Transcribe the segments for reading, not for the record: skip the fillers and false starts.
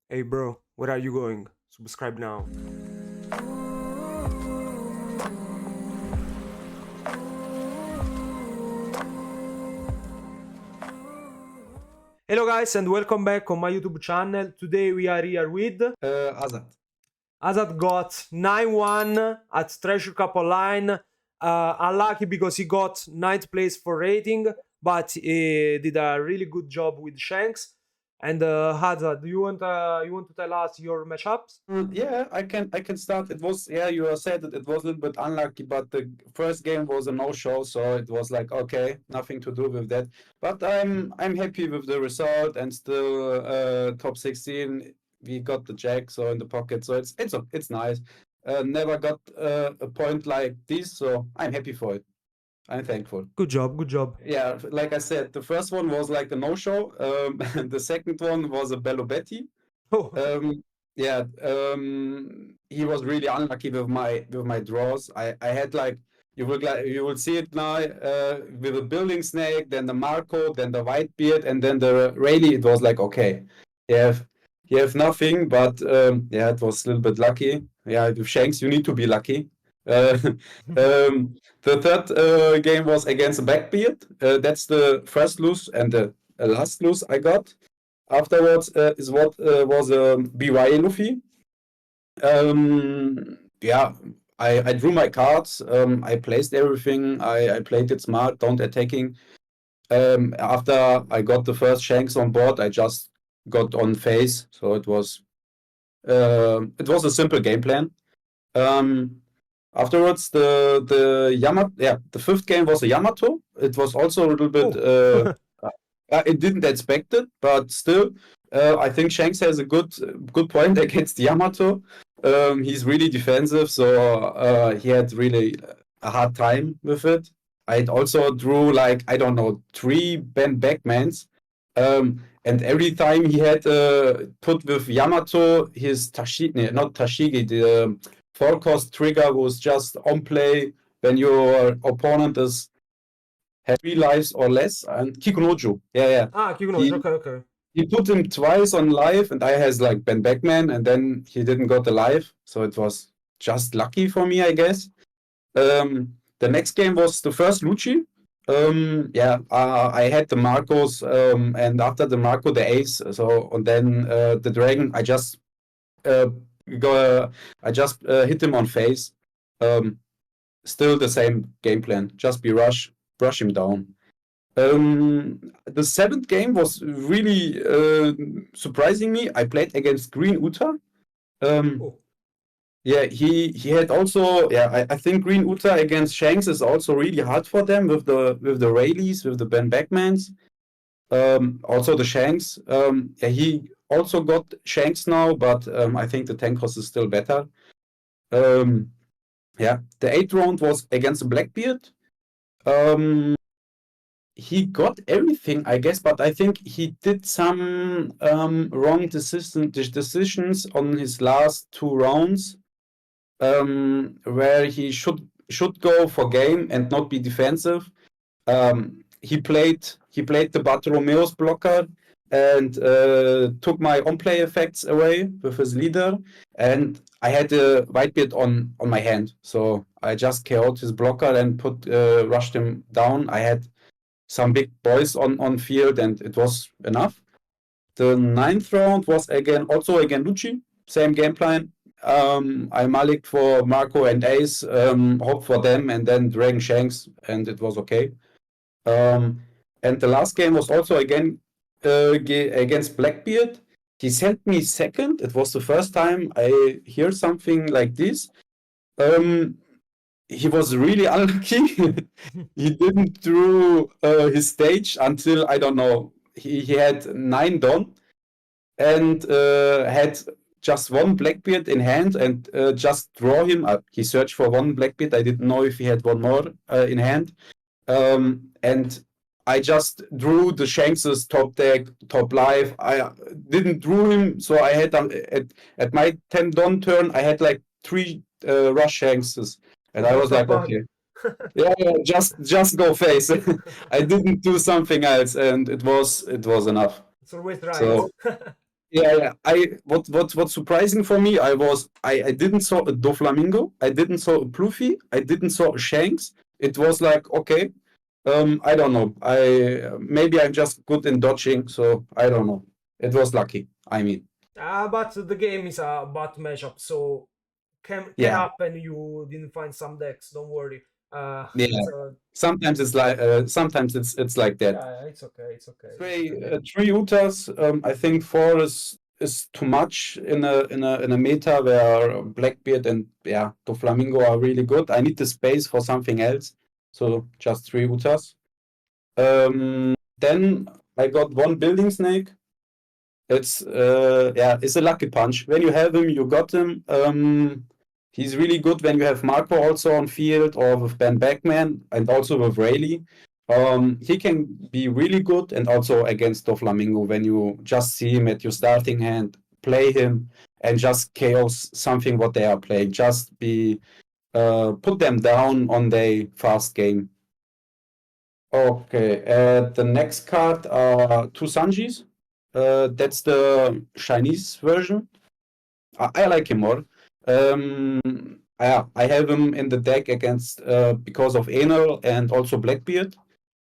Hey bro, where are you going? Subscribe now. Hello guys and welcome back on my YouTube channel. Today we are here with Azad. Azad got 9-1 at Treasure Cup Online. Unlucky because he got ninth place for rating, but he did a really good job with Shanks. And Azad, do you want to tell us your matchups? Yeah, I can start. It was you said that it was a little bit unlucky, but the first game was a no-show, so it was like okay, nothing to do with that. But I'm happy with the result and still top 16. We got the jack so in the pocket, so it's nice. Never got a point like this, so I'm happy for it. I'm thankful. Good job, good job. Yeah, like I said, the first one was like a no-show. And the second one was a Bello Betty. Oh, Yeah, he was really unlucky with my draws. I had like you will see it now with the building snake, then the Marco, then the white beard, and then the Rayleigh. It was like okay, you have nothing, but yeah, it was a little bit lucky. Yeah, with Shanks, you need to be lucky. Uh, the third game was against Blackbeard. That's the first lose and the last lose I got. Afterwards is what was BY Luffy. Yeah, I drew my cards. I placed everything. I played it smart, don't attacking. After I got the first Shanks on board, I just got on phase. So it was a simple game plan. Um, Afterwards, the Yamato, yeah, the fifth game was a Yamato. It was also a little bit. oh. It didn't expect it, but still, I think Shanks has a good point against Yamato. He's really defensive, so he had really a hard time with it. I also drew like I don't know three Ben Backmans, and every time he had put with Yamato his Tashigi, not Tashigi, the four-cost trigger was just on play when your opponent is has 3 lives or less. And Kikunojo, yeah. Ah, Kikunojo, He okay, okay. he put him twice on live, and I has like Ben Beckman, and then he didn't got the live, so it was just lucky for me, I guess. The next game was the first Luigi. Yeah, I had the Marcos, and after the Marco, the Ace. So and then the Dragon, uh, go, I just hit him on face. Um, Still the same game plan. Just be brush him down. The seventh game was really surprising me. I played against Green Uta. Um, Oh, yeah, he had also yeah. I think Green Uta against Shanks is also really hard for them with the Rayleighs, with the Ben Beckmans. Also the Shanks. Yeah, he also got Shanks now, but I think the Tankos is still better. Um, yeah, the eighth round was against Blackbeard. Um, he got everything, I guess, but I think he did some wrong decisions on his last 2 rounds, where he should go for game and not be defensive. He played the Bartolomeo's blocker and took my on play effects away with his leader, and I had a Whitebeard on my hand, so I just KO'd his blocker and put rushed him down. I had some big boys on field, and it was enough. The ninth round was again Lucci, same game plan. I Malik for Marco and Ace, hope for them, and then Dragon Shanks, and it was okay. Um, and the last game was also again against Blackbeard. He sent me second. It was the first time I hear something like this. Um, he was really unlucky. He didn't drew his stage until I don't know. He had 9 done and had just one Blackbeard in hand and just draw him. He searched for one Blackbeard. I didn't know if he had one more in hand. And I just drew the Shanks's top deck, top life. I didn't drew him, so I had at my 10 Don turn, I had like 3 rush Shankses, and oh, I that's was not like, bad. okay, yeah, just go face. I didn't do something else, and it was enough. It's always right. So Yeah. What's surprising for me, I didn't saw a Doflamingo, I didn't saw a Pluffy, I didn't saw a Shanks. It was like, okay, I don't know. Maybe I'm just good in dodging, so I don't know. It was lucky. I mean, But the game is a bot matchup, so can yeah, happen you didn't find some decks. Don't worry. yeah. It's a Sometimes it's like sometimes it's like that. yeah, it's okay. It's okay. It's Three okay. three Utas. I think four is too much in a meta where Blackbeard and yeah Doflamingo are really good. I need the space for something else, so just three Utas. Then I got one Building Snake. It's a lucky punch. When you have him, you got him. He's really good when you have Marco also on field or with Ben Beckman and also with Rayleigh. He can be really good and also against Doflamingo when you just see him at your starting hand, play him and just chaos something what they are playing. Just be put them down on their fast game. Okay, the next card are two Sanjis. That's the Chinese version. I like him more. Yeah, I have him in the deck against because of Enel and also Blackbeard.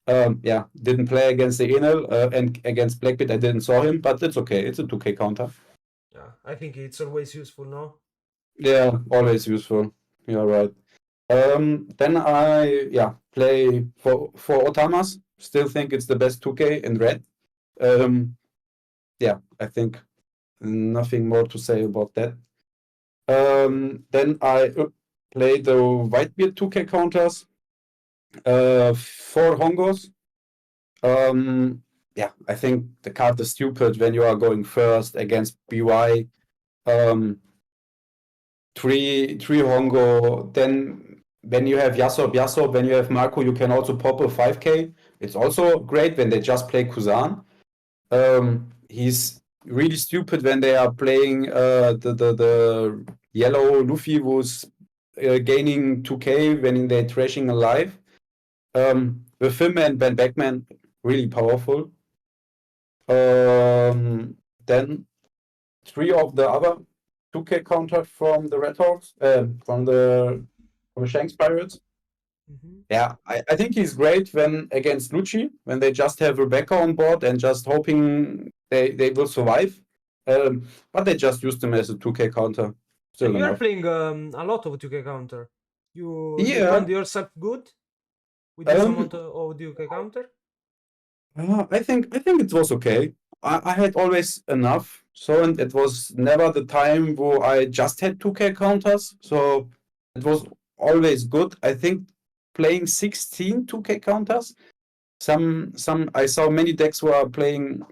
Yeah, didn't play against the Enel and against Blackbeard. I didn't saw him, but it's okay. It's a 2K counter. Yeah, I think it's always useful, no? Yeah, always useful. You're right. Then I play for Otamas. Still think it's the best 2K in red. Um, yeah, I think nothing more to say about that. Then I play the Whitebeard 2K counters, four Hongos. Yeah, I think the card is stupid when you are going first against BY. Three Hongo. Then when you have Yasop, when you have Marco, you can also pop a 5K. It's also great when they just play Kuzan. He's really stupid when they are playing the yellow Luffy who's gaining 2K when they're trashing alive. With him and Ben Beckman, really powerful. Then three of the other 2K counter from the Red Hawks, from the Shanks Pirates. Hmm. Yeah, I think he's great when against Lucci, when they just have Rebecca on board and just hoping they will survive. But they just used him as a 2K counter. And Still you are enough. playing a lot of 2K counter. You Yeah, find yourself good with this um, amount of 2K counter? I think it was okay. I had always enough, so and it was never the time where I just had 2K counters, so it was always good. I think playing 16 2K counters. Some I saw many decks were playing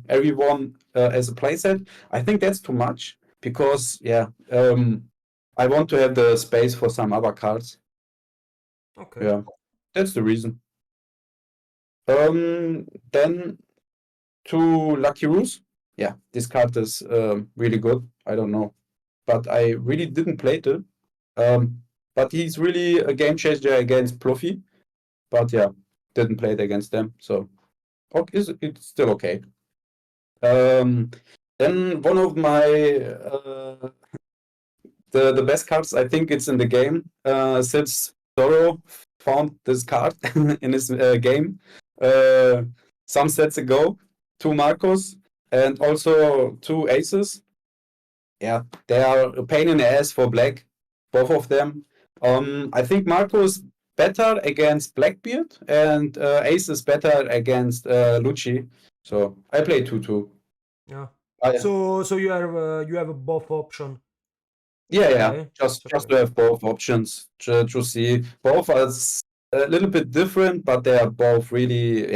everyone as a playset. I think that's too much because I want to have the space for some other cards. Okay. Yeah, that's the reason. Then to Lucky Ruse. Yeah, this card is really good. I don't know, but I really didn't play it. Um, but he's really a game changer against Pluffy. But yeah, didn't play it against them, so okay, it's still okay. Um, then one of my the best cards I think it's in the game. Since Zoro found this card in his game uh, some sets ago, two Marcos and also two Aces. Yeah, they are a pain in the ass for Black, both of them. I think Marco is better against Blackbeard and Ace is better against Lucci. So I play 2-2. Yeah. I, So you have a buff option. It's yeah, okay. It's just okay. to have both options to see. Both are a little bit different, but they are both really,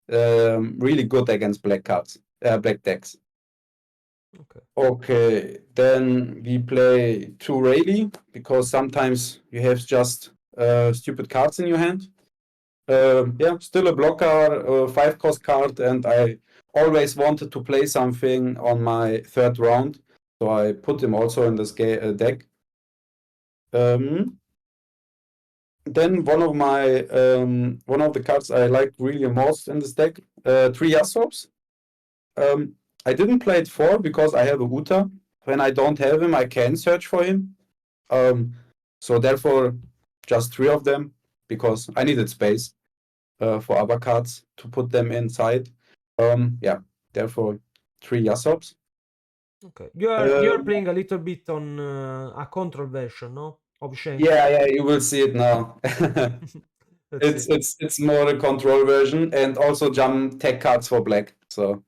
really good against black cards, black decks. Okay. Okay, then we play two Rayleigh because sometimes you have just stupid cards in your hand. Yeah, still a blocker, a 5 cost card, and I always wanted to play something on my third round, so I put him also in this deck. Um, then one of the cards I like really most in this deck, three Yasops. I didn't play it 4 because I have a Uta. When I don't have him, I can search for him. So therefore, just 3 of them because I needed space for other cards to put them inside. Yeah, therefore 3 Yasops. Okay. You're playing a little bit on a control version, no? Of Shanks. Yeah, you will see it now. Let's It's see. it's it's more a control version and also jump tech cards for black. So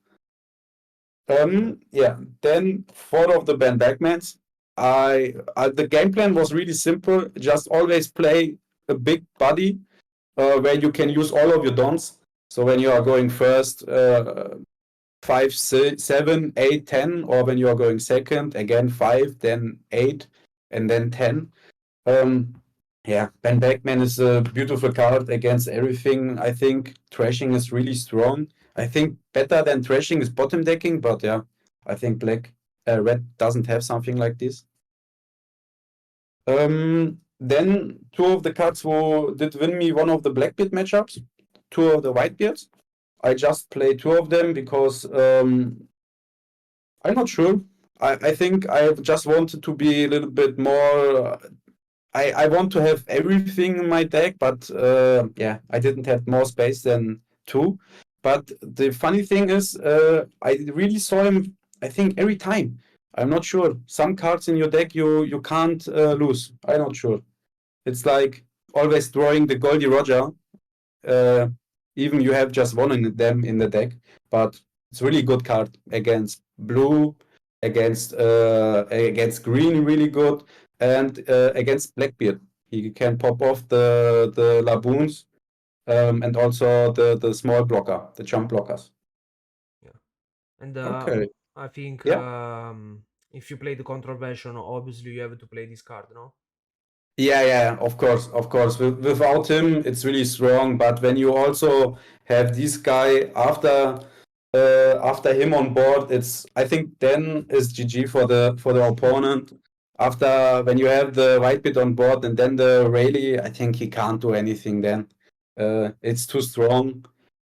Okay. yeah. Then 4 of the bandbagmans. The game plan was really simple. Just always play a big body where you can use all of your dons. So when you are going first, 5, 7, 8, 10, or when you are going second, again 5, then 8, and then 10. Um, yeah, Ben Beckman is a beautiful card against everything. I think trashing is really strong. I think better than trashing is bottom decking, but yeah, I think red doesn't have something like this. Then 2 of the cards who did win me one of the Blackbeard matchups, 2 of the Whitebeards. I just played 2 of them because I'm not sure. I think I just wanted to be a little bit more. I want to have everything in my deck, but yeah, I didn't have more space than 2. But the funny thing is, I really saw him. I think every time. I'm not sure. Some cards in your deck you can't lose. I'm not sure. It's like always drawing the Goldie Roger. Uh, Even you have just one in them in the deck, but it's really good card against blue, against green, really good, and against Blackbeard. He can pop off the Laboons and also the small blocker, the jump blockers. Yeah. And Okay. I think Yeah. if you play the control version, obviously you have to play this card, no? Yeah, of course, of course. Without him, it's really strong. But when you also have this guy after him on board, it's I think then is GG for the opponent. After when you have the white bit on board and then the Rayleigh, I think he can't do anything then. It's too strong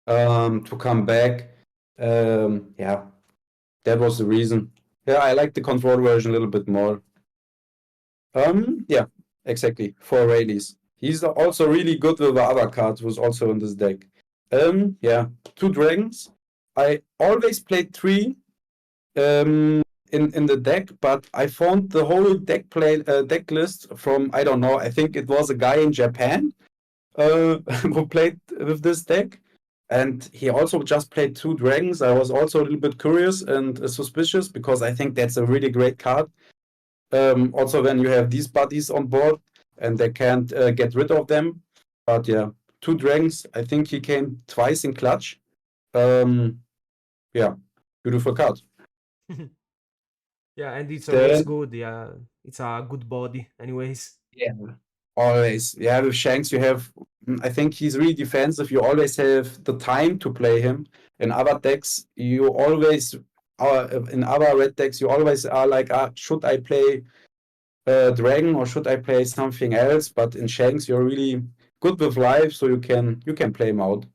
to come back. Yeah, that was the reason. Yeah, I like the control version a little bit more. Yeah, exactly. For Rayleighs. He's also really good with the other cards who's also in this deck. Yeah, 2 dragons. I always played 3 in the deck, but I found the whole deck list from I don't know. I think it was a guy in Japan who played with this deck, and he also just played 2 dragons. I was also a little bit curious and suspicious because I think that's a really great card. Also, when you have these buddies on board and they can't get rid of them. But yeah, 2 dragons. I think he came twice in clutch. Yeah, beautiful card. Yeah, and it's always Then good. Yeah, it's a good body, anyways. yeah, always. Yeah, with Shanks, you have. I think he's really defensive. You always have the time to play him. In other decks, you always. In other red decks, you always are like, should I play dragon or should I play something else? But in Shanks, you're really good with life, so you can play him out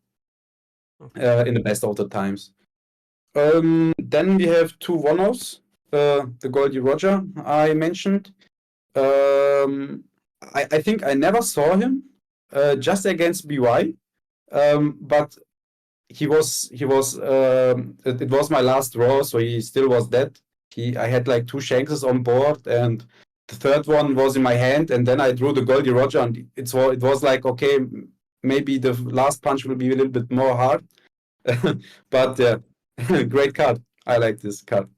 Okay. in the best of the times. Then we have 2 one-offs. The Goldie Roger I mentioned. I think I never saw him just against BY, but it was my last draw, so he still was dead. I had like 2 Shankses on board, and the third one was in my hand, and then I drew the Goldie Roger, and it was like, okay, maybe the last punch will be a little bit more hard. But yeah, great card. I like this card.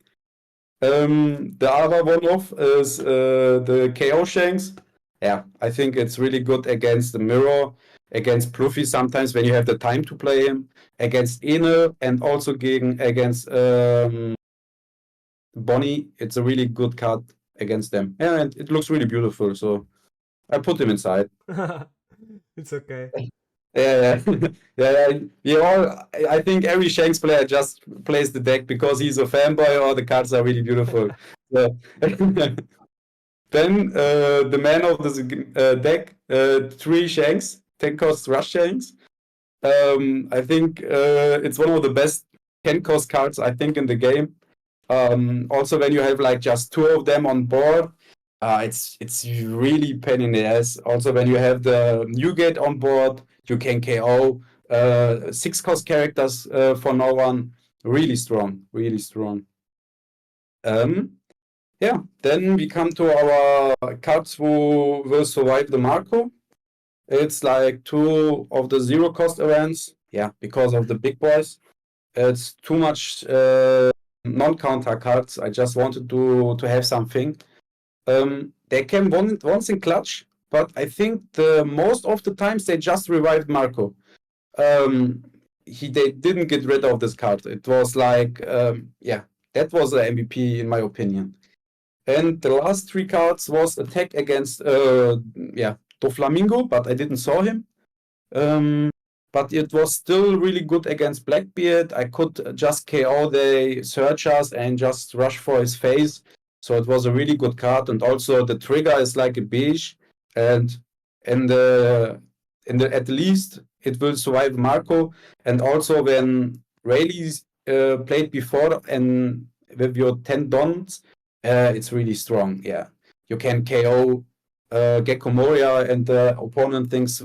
The other one off is the KO Shanks. Yeah, I think it's really good against the mirror, against Pluffy sometimes when you have the time to play him, against Enel, and also against Bonnie. It's a really good card against them. Yeah, and it looks really beautiful, so I put him inside. It's okay. Yeah, yeah. You all, I think every Shanks player just plays the deck because he's a fanboy or the cards are really beautiful. So, then the man of the deck, 3 Shanks, 10 cost Rush Shanks. I think it's one of the best 10 cost cards I think in the game. Also, when you have like just two of them on board, it's really pain in the ass. Also, when you have the Newgate on board, you can KO 6 cost characters for no one. Really strong, really strong. Yeah, then we come to our cards who will survive the Marco. It's like 2 of the 0 cost events. Yeah, because of the big boys. It's too much non-counter cards. I just wanted to have something. They came once in clutch, but I think the most of the times they just revived Marco. They didn't get rid of this card. It was like yeah, that was the MVP in my opinion. And the last 3 cards was attack against yeah, Doflamingo, but I didn't saw him. But it was still really good against Blackbeard. I could just KO the searchers and just rush for his face. So it was a really good card. And also the trigger is like a beige. And at least it will survive Marco. And also when Rayleigh's played before and with your 10 dons, it's really strong. Yeah. You can KO Gecko Moria and the opponent thinks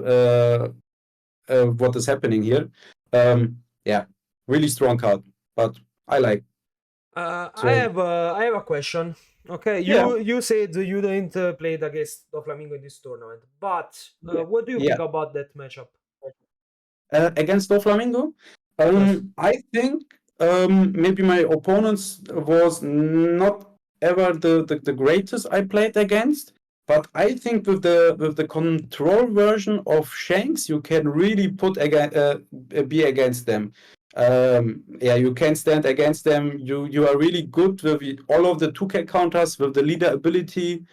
what is happening here. Yeah, really strong card, but I like. I So have a question. Okay, yeah, you said you didn't played against Doflamingo in this tournament, but yeah, what do you yeah. think about that matchup? Against Doflamingo, Yes. I think maybe my opponents was not ever the greatest I played against, but I think with the control version of Shanks, you can really be against them. Yeah, you can stand against them. You are really good with all of the 2K counters with the leader ability.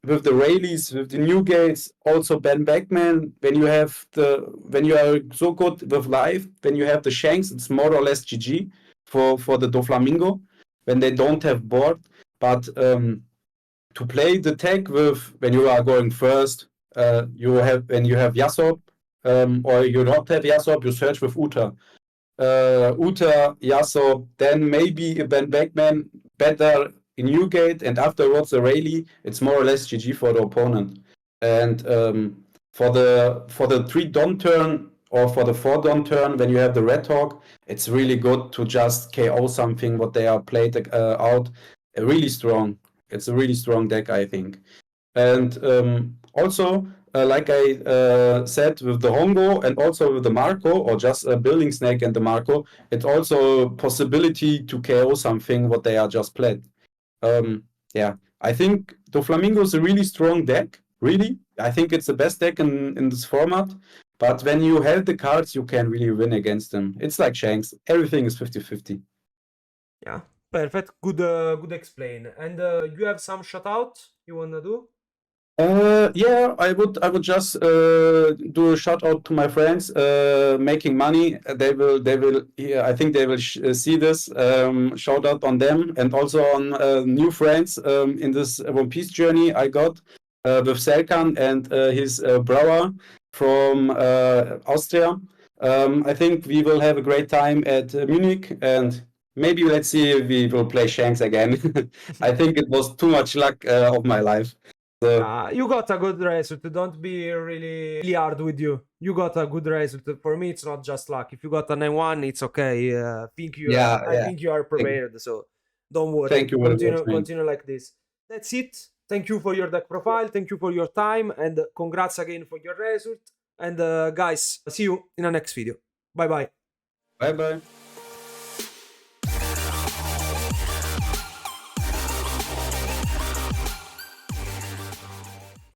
With the Rayleighs, with the Newgates, also Ben Beckman, when you are so good with life, when you have the Shanks, it's more or less GG for the Doflamingo when they don't have board. But to play the tech with when you are going first, when you have Yasop, or you don't have Yasop, you search with Uta. Uta, Yasop, then maybe Ben Beckman better in Newgate, and afterwards the Rayleigh, it's more or less GG for the opponent. And for the 3 Don turn or for the 4 Don turn, when you have the Red Hawk, it's really good to just KO something what they are played out. Really strong. It's a really strong deck, I think. And also, like I said, with the Hongo and also with the Marco, or just a Building Snake and the Marco, it's also a possibility to KO something what they are just played. Yeah, I think Doflamingo is a really strong deck, really. I think it's the best deck in this format. But when you have the cards, you can really win against them. It's like Shanks. Everything is 50-50. Yeah, perfect. Good explain. And you have some shout out you wanna do? Yeah, I would just do a shout out to my friends making money. They will. Yeah, I think they will see this. Shout out on them and also on new friends in this One Piece journey I got with Selkan and his brother from Austria. I think we will have a great time at Munich, and maybe let's see if we will play Shanks again. I think it was too much luck of my life. So You got a good result. Don't be really hard with you. You got a good result. For me, it's not just luck. If you got a 9-1, it's okay. yeah, I yeah. think you are prepared. So don't worry. Thank you very much, man. Continue like this. That's it. Thank you for your deck profile. Thank you for your time, and congrats again for your result. And guys, see you in the next video. Bye bye. Bye bye.